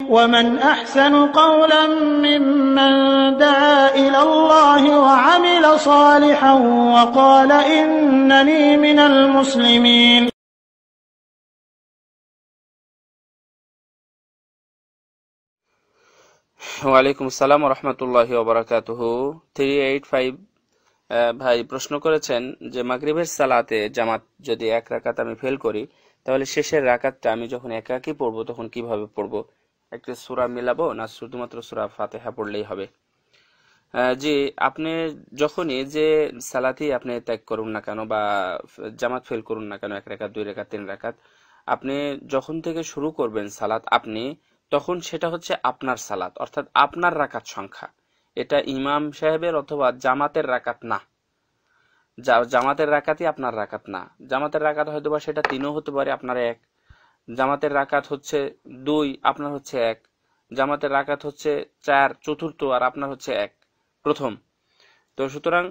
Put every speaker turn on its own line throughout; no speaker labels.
ومن أحسن قولا ممن دعا إلى الله وعمل صالحا وقال إنني من المسلمين.
ওয়ালাইকুম আসসালাম ওয়া রাহমাতুল্লাহি ওয়া বারাকাতুহু। 385 ভাই প্রশ্ন করেছেন যে মাগরিবের সালাতে জামাত যদি এক রাকাত আমি ফেল করি, তাহলে শেষের রাকাতটা আমি যখন একাকী পড়বো তখন কিভাবে পড়বো? একটা সূরা মিলাবো না শুধুমাত্র সূরা ফাতিহা পড়লেই হবে? জি, আপনি যখনই যে সালাতেই আপনি ত্যাগ করুন না কেন বা জামাত ফেল করুন না কেন, এক রাকাত, দুই রাকাত, তিন রাকাত, আপনি যখন থেকে শুরু করবেন সালাত আপনি, তখন সেটা হচ্ছে আপনার সালাত, অর্থাৎ আপনার রাকাত সংখ্যা। এটা ইমাম সাহেবের অথবা জামাতের রাকাত না। জামাতের রাকাতই আপনার রাকাত না। জামাতের রাকাত হয়তো বা সেটা 3ও হতে পারে, আপনার 1। জামাতের রাকাত হচ্ছে 2, আপনার হচ্ছে 1। জামাতের রাকাত হচ্ছে 4 চতুর্থ, আর আপনার হচ্ছে 1 প্রথম। তো সুতরাং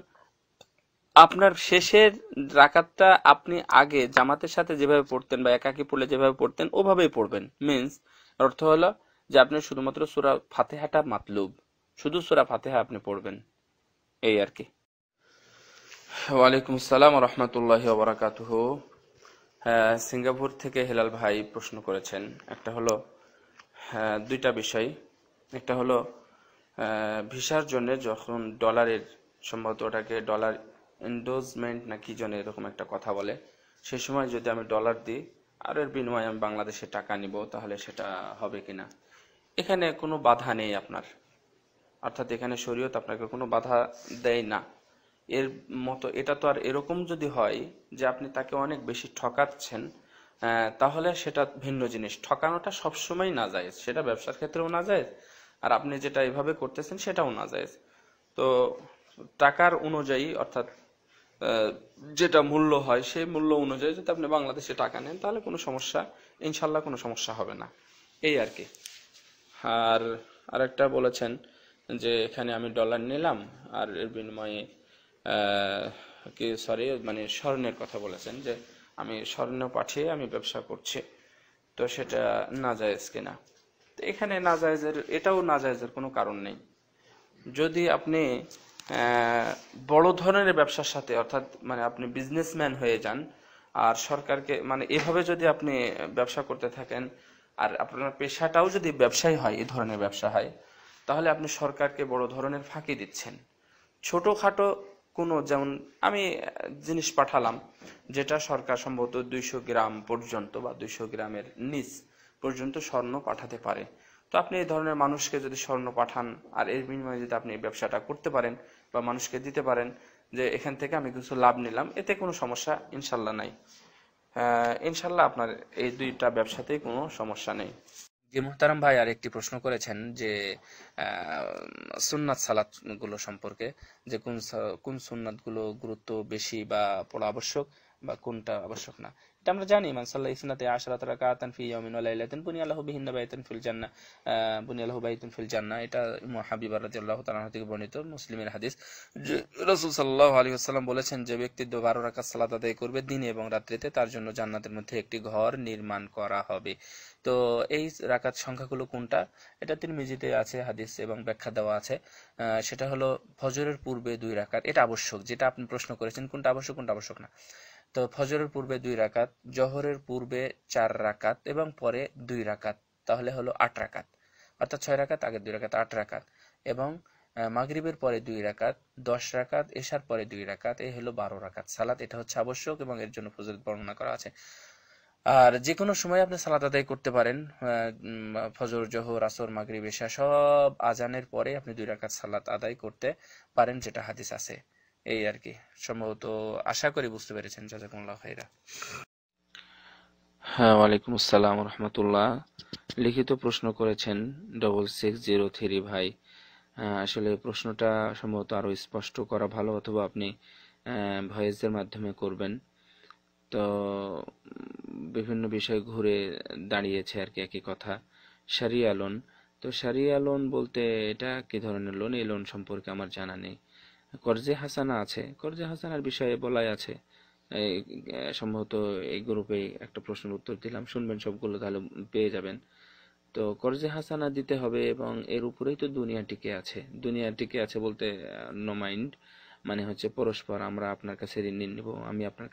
আপনার শেষের রাকাতটা আপনি আগে জামাতের সাথে যেভাবে পড়তেন বা একাকী পড়লে যেভাবে পড়তেন ওভাবেই পড়বেন। মিন্স অর্থ হলো যে আপনি শুধুমাত্র সূরা ফাতিহাটা মাতলুব, শুধু সূরা ফাতিহা আপনি পড়বেন, এই আর কি। ওয়ালাইকুম আসসালাম ওয়া রাহমাতুল্লাহি ওয়া বারাকাতুহু। সিঙ্গাপুর থেকে হেলাল ভাই প্রশ্ন করেছেন। একটা হলো দুইটা বিষয়। একটা হলো ভিসার জন্য যখন ডলারের, সম্ভবত ওটাকে ডলার এন্ডোজমেন্ট না কি জন্য এরকম একটা কথা বলে, সেই সময় যদি আমি ডলার দিই আর এর বিনিময়ে আমি বাংলাদেশে টাকা নিব, তাহলে সেটা হবে কিনা? এখানে কোনো বাধা নেই আপনার, অর্থাৎ এখানে শরীয়ত আপনাকে কোনো বাধা দেয় না। এর মতো এটা তো আর এরকম যদি হয় যে আপনি তাকে অনেক বেশি ঠকাচ্ছেন, তাহলে সেটা ভিন্ন জিনিস। ঠকানোটা সবসময় নাজায়েজ, সেটা ব্যবসার ক্ষেত্রেও নাজায়েজ, আর আপনি যেটা এভাবে করতেছেন সেটাও নাজায়েজ। তো টাকার অনুযায়ী, অর্থাৎ যেটা মূল্য হয় সেই মূল্য অনুযায়ী যদি আপনি বাংলাদেশে টাকা নেন তাহলে কোনো সমস্যা, ইনশাল্লাহ কোনো সমস্যা হবে না, এই আর কি। আর আরেকটা বলেছেন যে এখানে আমি ডলার নিলাম আর এর বিনিময়ে কি সরি মানে স্বর্ণের কথা বলেছেন, যে আমি স্বর্ণ পাঠিয়ে আমি ব্যবসা করছি, তো সেটা নাজায়েজ কিনা? তো এখানে নাজায়েজের, এটাও নাজায়েজের কোনো কারণ নেই। যদি আপনি বড় ধরনের ব্যবসার সাথে, অর্থাৎ মানে আপনি বিজনেসম্যান হয়ে যান আর সরকারকে মানে এভাবে যদি আপনি ব্যবসা করতে থাকেন আর আপনার পেশাটাও যদি ব্যবসায় হয়, এই ধরনের ব্যবসা হয়, তাহলে আপনি সরকারকে বড় ধরনের ফাঁকি দিচ্ছেন। ছোটখাটো কোনো, যেমন আমি জিনিস পাঠালাম যেটা সরকার সম্ভবত 200 গ্রাম পর্যন্ত বা 200 গ্রামের নিচ পর্যন্ত স্বর্ণ পাঠাতে পারে, তো আপনি এই ধরনের মানুষকে যদি স্বর্ণ পাঠান আর এর বিনিময়ে যদি আপনি এই ব্যবসাটা করতে পারেন বা মানুষকে দিতে পারেন যে এখান থেকে আমি কিছু লাভ নিলাম, এতে কোনো সমস্যা ইনশাল্লাহ নাই। ইনশাল্লাহ আপনার এই দুইটা ব্যবসাতেই কোনো সমস্যা নেই। জি মুহতারাম ভাই আর একটি প্রশ্ন করেছেন যে সুন্নাত সালাত গুলো সম্পর্কে, যে কোন সুন্নাত গুলো গুরুত্ব বেশি বা পড়া আবশ্যক বা কোনটা আবশ্যক না। এটা আমরা জানি, মান সাল্লা ইসনাতে আশরাত রাকাতান ফি ইয়াউমিন ওয়া লাইলাতিন বুনিয়ালাহু বিহিন্না বাইতুন ফিল জান্নাহ, বুনিয়ালাহু বাইতুন ফিল জান্নাহ। এটা উম্মু হাবিবা রাদিয়াল্লাহু তাআলা থেকে বর্ণিত, মুসলিমের হাদিস, যে রাসূল সাল্লাল্লাহু আলাইহি ওয়াসাল্লাম বলেছেন যে ব্যক্তি 12 রাকাত সালাত আদায় করবে দিনে এবং রাত্রিতে, তার জন্য জান্নাতের মধ্যে একটি ঘর নির্মাণ করা হবে। তো এই রাকাত সংখ্যাগুলো কোনটা, এটা তিরমিজিতে আছে হাদিস এবং ব্যাখ্যা দেওয়া আছে। সেটা হলো ফজরের পূর্বে 2 রাকাত, এটা আবশ্যক। যেটা আপনি প্রশ্ন করেছেন কোনটা আবশ্যক কোনটা আবশ্যক না, তো ফজরের পূর্বে 2 রাকাত, জোহরের পূর্বে 4 রাকাত এবং পরে 2 রাকাত, তাহলে হলো 8 রাকাত, অর্থাৎ 6 রাকাত আগে 2 রাকাত 8 রাকাত, এবং মাগরিবের পরে 2 রাকাত, 10 রাকাত, এশার পরে 2 রাকাত, এই হলো 12 রাকাত সালাত। এটা হচ্ছে আবশ্যক এবং এর জন্য ফজিলত বর্ণনা করা আছে। আর যে কোনো সময় আপনি সালাত আদায় করতে পারেন, ফজর, জোহর, আসর, মাগরিব, এশা সব আজানের পরে আপনি 2 রাকাত সালাত আদায় করতে পারেন, যেটা হাদিস আছে, এই আর কি। সম্ভবত আশা করি বুঝতে পেরেছেন। জাযাকুমুল্লাহু খাইরা। হ্যাঁ, ওয়ালাইকুম আসসালাম ওয়া রাহমাতুল্লাহ। লিখিত প্রশ্ন করেছেন 6603 ভাই। আসলে প্রশ্নটা সম্ভবত আরো স্পষ্ট করা ভালো, অথবা আপনি ভয়েসের মাধ্যমে করবেন। তো বিভিন্ন বিষয় ঘুরে দাঁড়িয়েছে আর কি একই কথা। শারিয়া লোন, তো শারিয়া লোন বলতে এটা কি ধরনের লোন, এই লোন সম্পর্কে আমার জানা নেই। কর্জে হাসানা আছে, কর্জে হাসানার বিষয়ে বলাই আছে, সম্ভবত এই গ্রুপে একটা প্রশ্নের উত্তর দিলাম, শুনবেন সবগুলো তাহলে পেয়ে যাবেন। তো কর্জে হাসানা দিতে হবে, এবং এর উপরেই তো দুনিয়া টিকে আছে। দুনিয়া টিকে আছে বলতে নো মাইন্ড, মানে হচ্ছে পরস্পর আমরা আপনার কাছে ঋণ নিব, আমি আপনার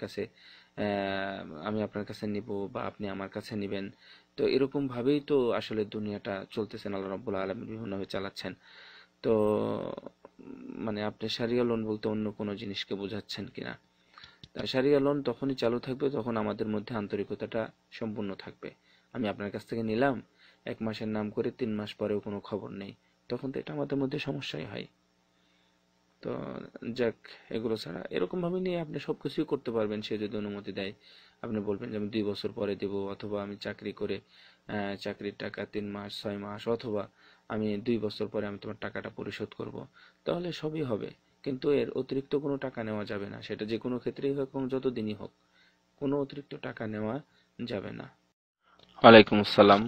কাছে নিব, বা আপনি আমার কাছে নিবেন। তো এরকম ভাবেই তো আসলে দুনিয়াটা চলতেছেন, আল্লাহ রাব্বুল আলামিন বিভিন্নভাবে চালাচ্ছেন। তো মানে আপনি শারিয়া লোন বলতে অন্য কোনো জিনিসকে বোঝাচ্ছেন কিনা? শারিয়া লোন তখনই চালু থাকবে যখন আমাদের মধ্যে আন্তরিকতাটা সম্পূর্ণ থাকবে। আমি আপনার কাছ থেকে নিলাম, 1 মাসের নাম করে 3 মাস পরেও কোনো খবর নেই, তখন তো এটা আমাদের মধ্যে সমস্যাই হয়। তো যাক, এগুলো ছাড়া এরকম ভাবে নিয়ে আপনি সবকিছুই করতে পারবেন। সে যদি অনুমতি দেয়, আপনি বলবেন যে আমি 2 বছর পরে দেব, অথবা আমি চাকরি করে চাকরির টাকা 3 মাস 6 মাস, অথবা আমি 2 বছর পরে আমি তোমার টাকাটা পরিশোধ করব, তাহলে সবই হবে। কিন্তু এর অতিরিক্ত কোনো টাকা নেওয়া যাবে না, সেটা যে কোনো ক্ষেত্রেই হোক এবং যত দিনই হোক, কোনো অতিরিক্ত টাকা নেওয়া যাবে না। ওয়ালাইকুম আসসালাম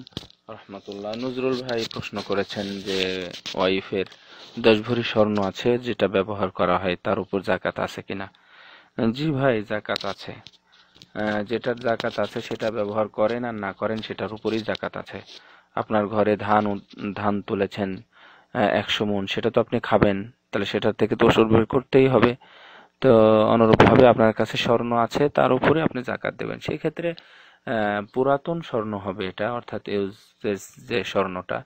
রহমতুল্লাহ। নজরুল ভাই প্রশ্ন করেছেন যে ওয়াইফের 10 ভরি স্বর্ণ আছে, যেটা ব্যবহার করা হয়, তার উপর জাকাত আছে কিনা? জি ভাই, জাকাত আছে। যেটার জাকাত আছে সেটা ব্যবহার করেন আর না করেন সেটার উপরই জাকাত আছে। আপনার ঘরে ধান তুলেছেন 100 মণ, সেটা তো আপনি খাবেন, তাহলে সেটার থেকে তো ওসুর বের করতেই হবে। তো অনুরূপভাবে আপনার কাছে স্বর্ণ আছে, তার উপরে আপনি জাকাত দেবেন। সেই ক্ষেত্রে পুরাতন স্বর্ণ হবে এটা, অর্থাৎ যে স্বর্ণটা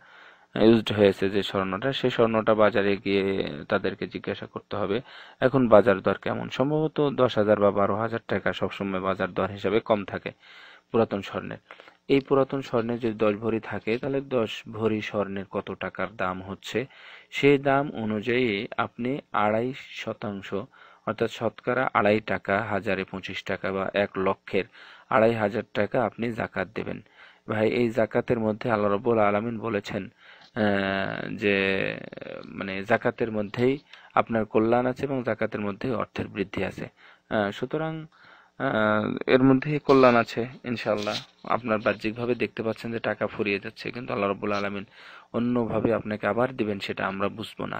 ইউজড হয়েছে, যে স্বর্ণটা, সেই স্বর্ণটা বাজারে গিয়ে তাদেরকে জিজ্ঞাসা করতে হবে এখন বাজার দর কেমন। সম্ভবত 10,000 বা 12,000 টাকা সবসময় বাজার দর হিসাবে কম থাকে পুরাতন স্বর্ণের। এই পুরাতন স্বর্ণের যদি 10 ভরি থাকে, তাহলে 10 ভরি স্বর্ণের কত টাকার দাম হচ্ছে, সেই দাম অনুযায়ী আপনি 2.5%, অর্থাৎ শতকরা 2.5 টাকা, 1000-এ 25 টাকা, বা 1 লক্ষের 2,500 টাকা আপনি জাকাত দেবেন। ভাই, এই জাকাতের মধ্যে আল্লাহ রাব্বুল আলামিন বলেছেন যে মানে জাকাতের মধ্যেই আপনার কল্যাণ আছে এবং জাকাতের মধ্যেই অর্থের বৃদ্ধি আছে। সুতরাং এর মধ্যেই কল্যাণ আছে ইনশাআল্লাহ। আপনার বাহ্যিকভাবে দেখতে পাচ্ছেন যে টাকা ফুরিয়ে যাচ্ছে, কিন্তু আল্লাহ রাব্বুল আলামিন অন্যভাবে আপনাকে আবার দিবেন, সেটা আমরা বুঝবো না।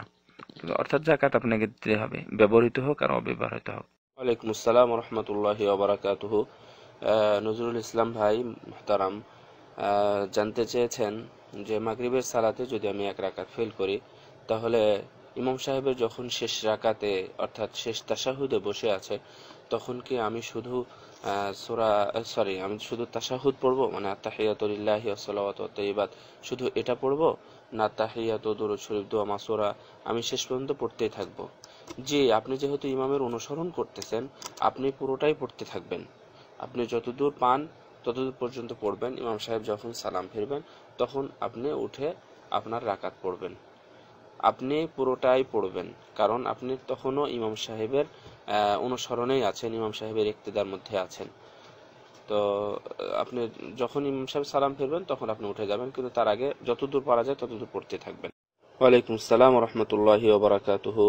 অর্থাৎ জাকাত আপনাকে দিতে হবে, ব্যবহৃত হোক আর অব্যবহৃত হোক। ওয়ালাইকুম আসসালাম রহমতুল্লাহি ওয়া বারাকাতুহু। নজরুল ইসলাম ভাই মুহতারাম জানতে চেয়েছেন যে মাগরিবের সালাতে যদি আমি 1 রাকাত ফেল করি, তাহলে ইমাম সাহেবের যখন শেষ রাকাতে অর্থাৎ শেষ তাশাহুদে বসে আছে, তখন কি আমি শুধু আমি শুধু তাশাহুদ পড়বো, মানে আত্তাহিয়াতু লিল্লাহি ওয়াস সালাওয়াতু ওয়াত তাইয়্যিবাত, শুধু এটা পড়বো, না তাহিয়াতু, দুরূদ শরীফ, দোয়া, মাসুরা আমি শেষ পর্যন্ত পড়তেই থাকবো? জি, আপনি যেহেতু ইমামের অনুসরণ করতেছেন, আপনি পুরোটাই পড়তে থাকবেন। আপনি যতদূর পান ততদূর পর্যন্ত পড়বেন। ইমাম সাহেব যখন সালাম ফিরবেন, তখন আপনি উঠে আপনার রাকাত পড়বেন। আপনি পুরোটাই পড়বেন, কারণ আপনি তখনও ইমাম সাহেবের অনুসরণেই আছেন, ইমাম সাহেবের ইক্তেদার মধ্যে আছেন। তো আপনি যখন ইমাম সাহেব সালাম ফিরবেন, তখন আপনি উঠে যাবেন, কিন্তু তার আগে যতদূর পারা যায় ততদূর পড়তে থাকবেন। ওয়ালাইকুম আসসালাম রহমতুল্লাহি ওয়া বারাকাতুহু।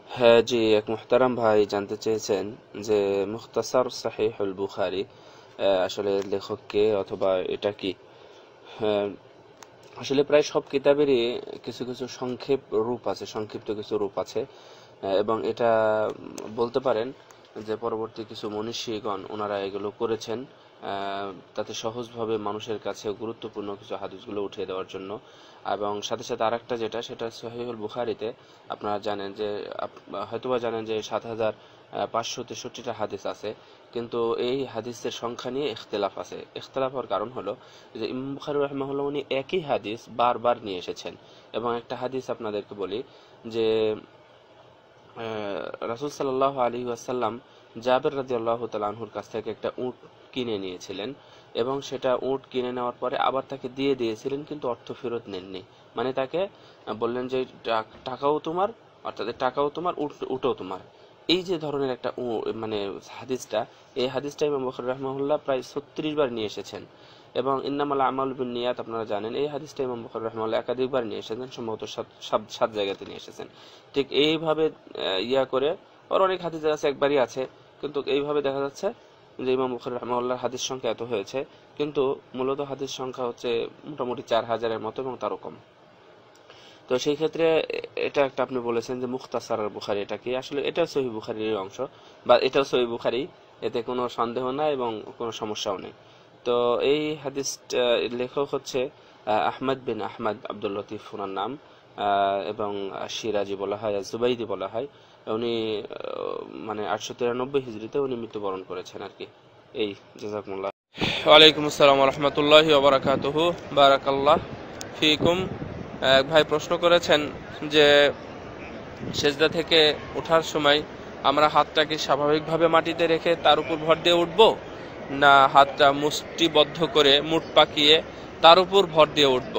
হ্যাঁ জি, এক মুহতারাম ভাই জানতে চেয়েছেন যে মুখতাসার সাহিহুল বুখারী আসলে লেখক কে, অথবা এটা কি? হ্যাঁ, আসলে প্রায় সব কিতাবেরই কিছু কিছু সংক্ষেপ রূপ আছে, সংক্ষিপ্ত কিছু রূপ আছে, এবং এটা বলতে পারেন যে পরবর্তী কিছু মনীষীগণ ওনারা এগুলো করেছেন তাতে সহজভাবে মানুষের কাছে গুরুত্বপূর্ণ কিছু হাদিসগুলো উঠিয়ে দেওয়ার জন্য। এবং সাথে সাথে আরেকটা যেটা, সেটা সহিহুল বুখারীতে আপনারা জানেন যে হয়তোবা জানেন যে 7,563টা হাদিস আছে, কিন্তু এই হাদিসের সংখ্যা নিয়ে ইখতিলাফ আছে। ইখতিলাফ হওয়ার কারণ হলো যে ইমাম বুখারী রাহিমাহুল্লাহ উনি একই হাদিস বারবার নিয়ে এসেছেন। এবং একটা হাদিস আপনাদেরকে বলি যে রাসূল সাল্লাল্লাহু আলাইহি ওয়াসাল্লাম জাবের রাদিয়াল্লাহু তাআলা আনহুর কাছ থেকে একটা উট কিনে নিয়েছিলেন, এবং সেটা উট কিনে নেওয়ার পরে আবার তাকে দিয়ে দিয়েছিলেন, কিন্তু অর্থ ফেরত নেননি। মানে তাকে বললেন যে টাকাও তোমার, অর্থাৎ টাকাও তোমার, উটও তোমার। এই যে ধরনের একটা মানে হাদিসটা, এই হাদিসটা ইমাম বুখারী রাহিমাহুল্লাহ প্রায় 36 বার নিয়ে এসেছেন। এবং ইন্নামাল আমালু বিন্নিয়াত আপনারা জানেন, এই হাদিসটা ইমাম বুখারী রাহিমাহুল্লাহ একাধিকবার নিয়ে এসেছেন, সম্ভবত 7 জায়গাতে নিয়ে এসেছেন। ঠিক এইভাবে করে, আর অনেক হাদিস আছে একবারই আছে, কিন্তু এইভাবে দেখা যাচ্ছে যে ইমাম বুখারী রাহিমাহুল্লাহর হাদিস সংখ্যা এত হয়েছে, কিন্তু মূলত হাদিস সংখ্যা হচ্ছে মোটামুটি 4000-এর মতো এবং তারও কম। তো সেই ক্ষেত্রে এটা একটা আপনি বলেছেন যে মুখতাসার বুখারী, এটা কি আসলে এটা সহিহ বুখারীর অংশ, বা এটাও সহিহ বুখারী, এতে কোনো সন্দেহ নাই এবং কোনো সমস্যাও নেই। তো এই হাদিস লেখক হচ্ছে আহমদ বিন আহমদ আব্দুল লতিফ ওনার নাম, এবং সিরাজি বলা হয়, জুবাইদি বলা হয়। উনি মানে 893 হিজরিতে উনি মৃত্যুবরণ করেছেন আর কি। এই, জাযাকুমুল্লাহ। ওয়ালাইকুম আসসালাম ওয়া রাহমাতুল্লাহি ওয়া বারাকাতুহু। বারাকাল্লাহ ফিকুম। ভাই প্রশ্ন করেছেন যে সেজদা থেকে ওঠার সময় আমরা হাতটাকে স্বাভাবিকভাবে মাটিতে রেখে তার উপর ভর দিয়ে উঠব, না হাতটা মুষ্টিবদ্ধ করে মুঠ পাকিয়ে তার উপর ভর দিয়ে উঠব?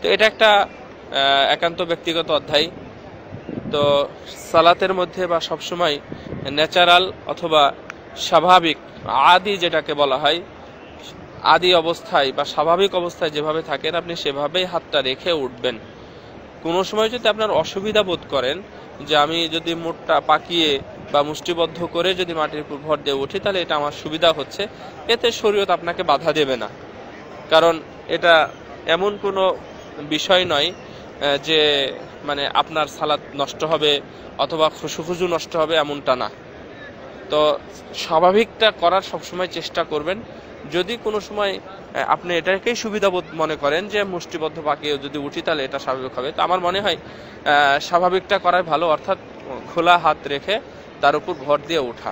তো এটা একটা একান্ত ব্যক্তিগত অধ্যায়। তো সালাতের মধ্যে বা সবসময় ন্যাচারাল অথবা স্বাভাবিক আদি যেটাকে বলা হয়, আদি অবস্থায় বা স্বাভাবিক অবস্থায় যেভাবে থাকেন আপনি সেভাবেই হাতটা রেখে উঠবেন। কোনো সময় যদি আপনার অসুবিধা বোধ করেন যে আমি যদি মুঠটা পাকিয়ে বা মুষ্টিবদ্ধ করে যদি মাটির উপর ভর দিয়ে উঠি তাহলে এটা আমার সুবিধা হচ্ছে, এতে শরীয়ত আপনাকে বাধা দেবে না। কারণ এটা এমন কোনো বিষয় নয় যে মানে আপনার সালাত নষ্ট হবে অথবা খুশু নষ্ট হবে, এমনটা না। তো স্বাভাবিকটা করার সবসময় চেষ্টা করবেন। যদি কোনো সময় আপনি এটাকেই সুবিধাবোধ মনে করেন যে মুষ্টিবদ্ধ পাকিয়ে যদি উঠি তাহলে এটা স্বাভাবিক হবে, তো আমার মনে হয় স্বাভাবিকটা করাই ভালো, অর্থাৎ খোলা হাত রেখে তার উপর ভর দিয়ে ওঠা।